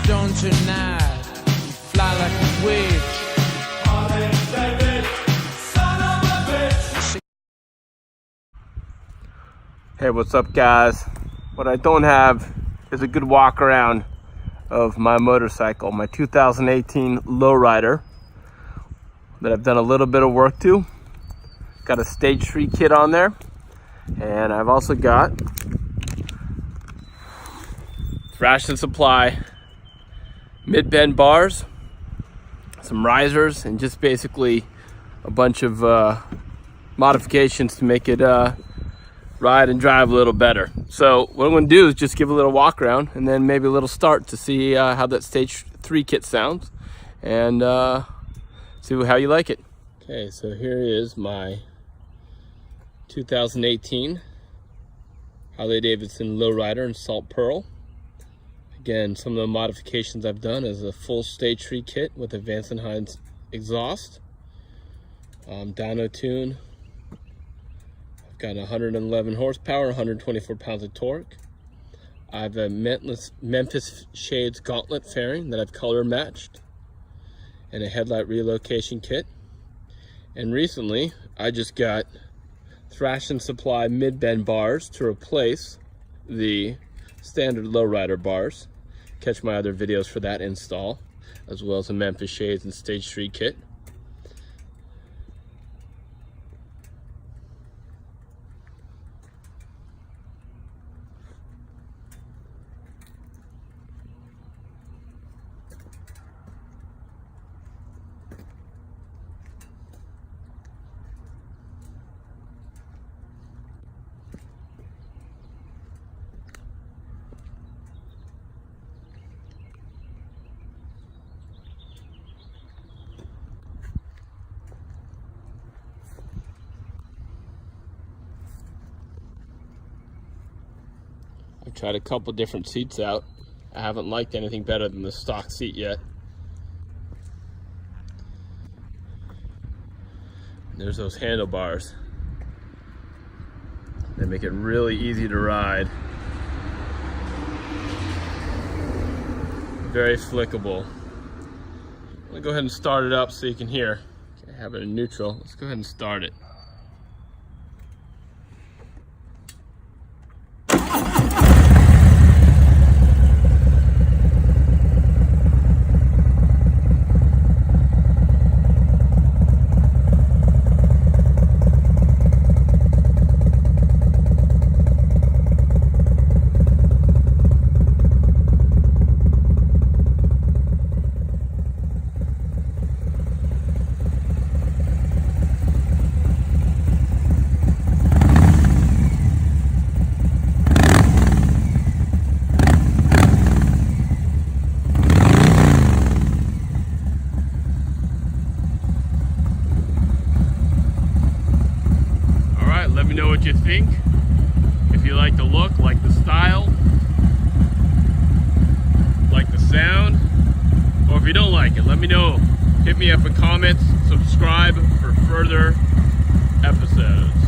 stone tonight, fly like a witch. Harley Davidson, son of a bitch. Hey, what's up guys? What I don't have is a good walk around of my motorcycle, my 2018 Lowrider that I've done a little bit of work to. Got a stage 3 kit on there, and I've also got Thrashing Supply mid-bend bars, some risers, and just basically a bunch of modifications to make it ride and drive a little better. So what I'm going to do is just give a little walk around and then maybe a little start to see how that stage 3 kit sounds, and see how you like it. Okay, so here is my 2018 Harley Davidson Lowrider in Salt Pearl. Again, some of the modifications I've done is a full stage 3 kit with a Vance & Hines exhaust, dyno tune. I've got 111 horsepower, 124 pounds of torque. I have a Memphis Shades gauntlet fairing that I've color matched, and a headlight relocation kit. And recently, I just got Thrashing Supply mid-bend bars to replace the standard Lowrider bars. Catch my other videos for that install, as well as a Memphis Shades and stage 3 kit. I've tried a couple different seats out. I haven't liked anything better than the stock seat yet. There's those handlebars. They make it really easy to ride. Very flickable. I'm gonna go ahead and start it up so you can hear. Okay, I have it in neutral. Let's go ahead and start it. Let me know what you think. If you like the look, like the style, like the sound, or if you don't like it, let me know. Hit me up in comments, subscribe for further episodes.